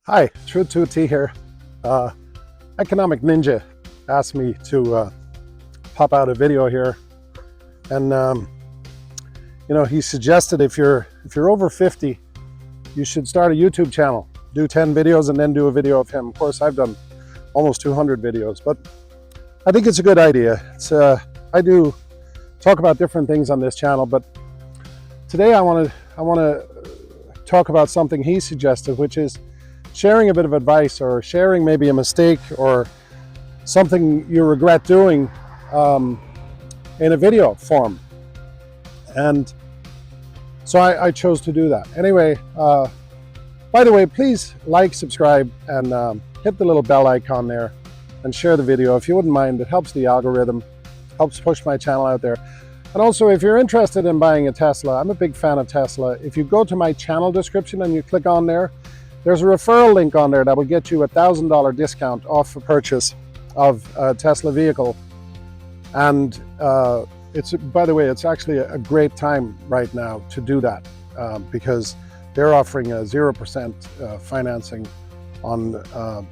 Hi, True2T here. Economic Ninja asked me to pop out a video here, and he suggested if you're over 50, you should start a YouTube channel, do 10 videos, and then do a video of him. Of course, I've done almost 200 videos, but I think it's a good idea. I do talk about different things on this channel, but today I want to talk about something he suggested, which is sharing a bit of advice, or sharing maybe a mistake or something you regret doing in a video form. And so I chose to do that. Anyway, by the way, please like, subscribe, and hit the little bell icon there and share the video if you wouldn't mind. It helps the algorithm, helps push my channel out there. And also, if you're interested in buying a Tesla, I'm a big fan of Tesla. If you go to my channel description and you click on there, there's a referral link on there that will get you a $1,000 discount off a purchase of a Tesla vehicle. And by the way, it's actually a great time right now to do that because they're offering a 0% financing on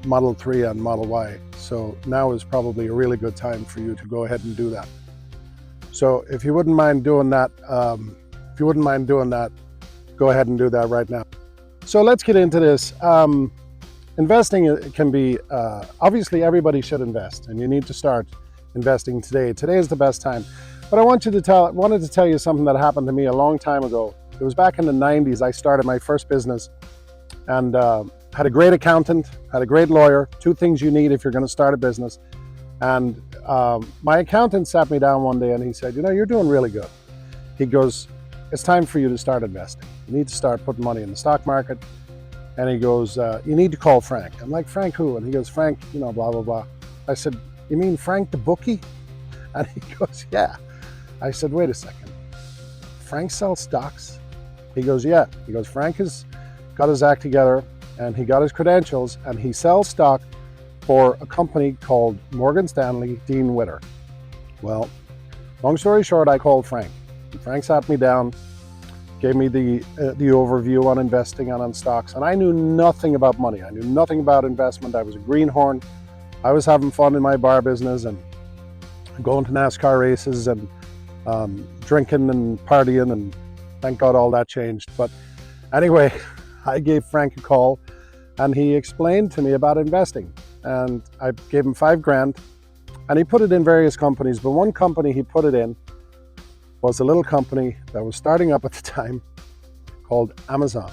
Model 3 and Model Y. So now is probably a really good time for you to go ahead and do that. So if you wouldn't mind doing that, go ahead and do that right now. So let's get into this. Investing can be, obviously everybody should invest, and you need to start investing today. Today is the best time. But I wanted to tell you something that happened to me a long time ago. It was back in the 90s. I started my first business and had a great accountant, had a great lawyer, two things you need if you're going to start a business. And my accountant sat me down one day and he said, you're doing really good. He goes, it's time for you to start investing. You need to start putting money in the stock market. And he goes, you need to call Frank. I'm like, Frank who? And he goes, Frank, blah, blah, blah. I said, you mean Frank the bookie? And he goes, yeah. I said, wait a second. Frank sells stocks? He goes, yeah. He goes, Frank has got his act together and he got his credentials and he sells stock for a company called Morgan Stanley Dean Witter. Well, long story short, I called Frank. Frank sat me down, gave me the overview on investing and on stocks, and I knew nothing about money. I knew nothing about investment. I was a greenhorn. I was having fun in my bar business and going to NASCAR races and drinking and partying, and thank God all that changed. But anyway, I gave Frank a call and he explained to me about investing, and I gave him $5,000 and he put it in various companies, but one company he put it in was a little company that was starting up at the time called Amazon.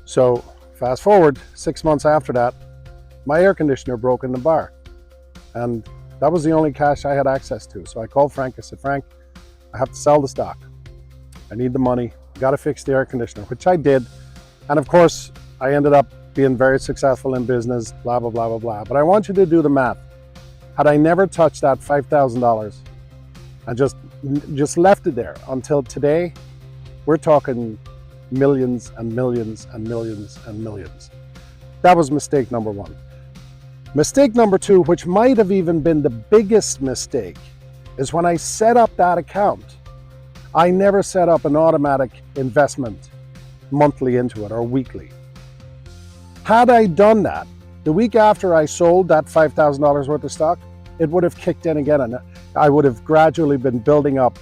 So fast forward 6 months after that, my air conditioner broke in the bar, and that was the only cash I had access to. So I called Frank. I said, Frank, I have to sell the stock. I need the money. Got to fix the air conditioner, which I did. And of course, I ended up being very successful in business, blah, blah, blah, blah, blah. But I want you to do the math. Had I never touched that $5,000 and just left it there until today, we're talking millions and millions and millions and millions. That was mistake number one. Mistake number two, which might have even been the biggest mistake, is when I set up that account, I never set up an automatic investment monthly into it or weekly. Had I done that, the week after I sold that $5,000 worth of stock, it would have kicked in again, and I would have gradually been building up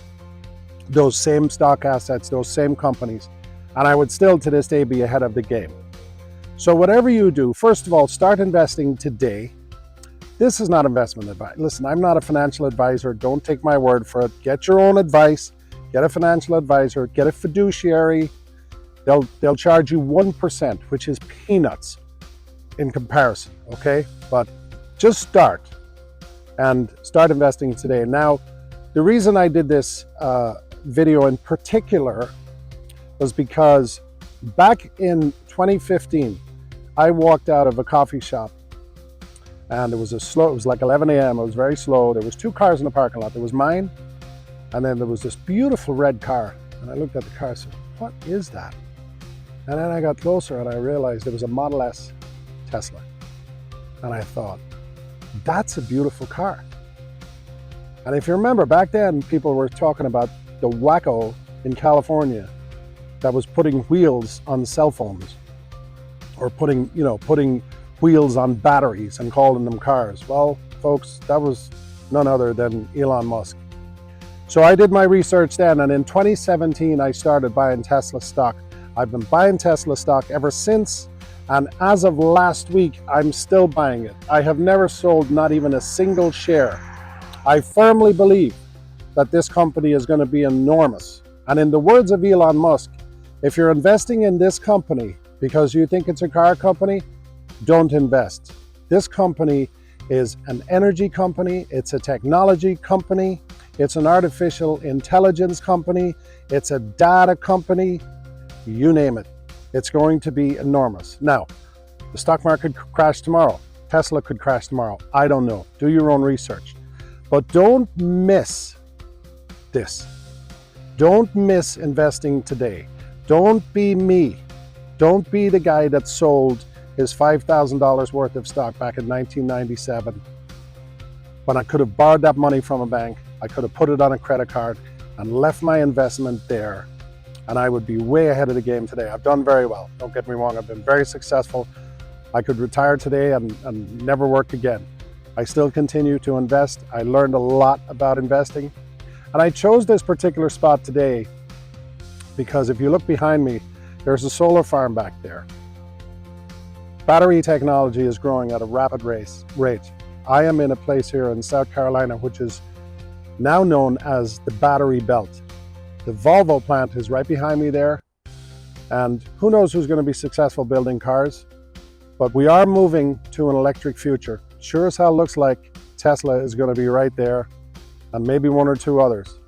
those same stock assets, those same companies, and I would still to this day be ahead of the game. So whatever you do, first of all, start investing today. This is not investment advice. Listen, I'm not a financial advisor. Don't take my word for it. Get your own advice. Get a financial advisor. Get a fiduciary. They'll charge you 1%, which is peanuts in comparison, okay? But just start and start investing today. Now, the reason I did this video in particular was because back in 2015, I walked out of a coffee shop and it was like 11 a.m. It was very slow. There was two cars in the parking lot. There was mine, and then there was this beautiful red car. And I looked at the car and said, what is that? And then I got closer and I realized it was a Model S Tesla. And I thought, that's a beautiful car. And if you remember, back then people were talking about the Wacko in California that was putting wheels on cell phones. or putting wheels on batteries and calling them cars. Well, folks, that was none other than Elon Musk. So I did my research then, and in 2017 I started buying Tesla stock. I've been buying Tesla stock ever since, and as of last week I'm still buying it. I have never sold not even a single share. I firmly believe that this company is going to be enormous. And in the words of Elon Musk, if you're investing in this company because you think it's a car company, don't invest. This company is an energy company, it's a technology company, it's an artificial intelligence company, it's a data company, you name it. It's going to be enormous. Now, the stock market could crash tomorrow. Tesla could crash tomorrow. I don't know. Do your own research. But don't miss this. Don't miss investing today. Don't be me. Don't be the guy that sold his $5,000 worth of stock back in 1997 when I could have borrowed that money from a bank. I could have put it on a credit card and left my investment there, and I would be way ahead of the game today. I've done very well. Don't get me wrong. I've been very successful. I could retire today and never work again. I still continue to invest. I learned a lot about investing. And I chose this particular spot today because if you look behind me, there's a solar farm back there. Battery technology is growing at a rapid rate. I am in a place here in South Carolina, which is now known as the Battery Belt. The Volvo plant is right behind me there. And who knows who's going to be successful building cars. But we are moving to an electric future. Sure as hell looks like Tesla is going to be right there, and maybe one or two others.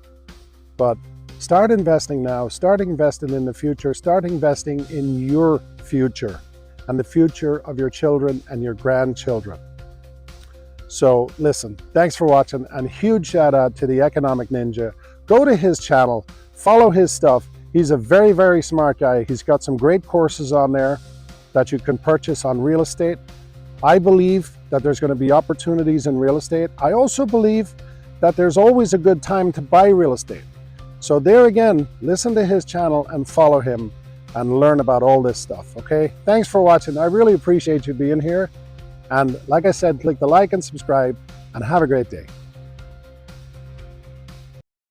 But start investing now, start investing in the future, start investing in your future and the future of your children and your grandchildren. So listen, thanks for watching, and huge shout out to the Economic Ninja. Go to his channel, follow his stuff. He's a very, very smart guy. He's got some great courses on there that you can purchase on real estate. I believe that there's going to be opportunities in real estate. I also believe that there's always a good time to buy real estate. So there again, listen to his channel and follow him and learn about all this stuff, okay? Thanks for watching. I really appreciate you being here. And like I said, click the like and subscribe, and have a great day.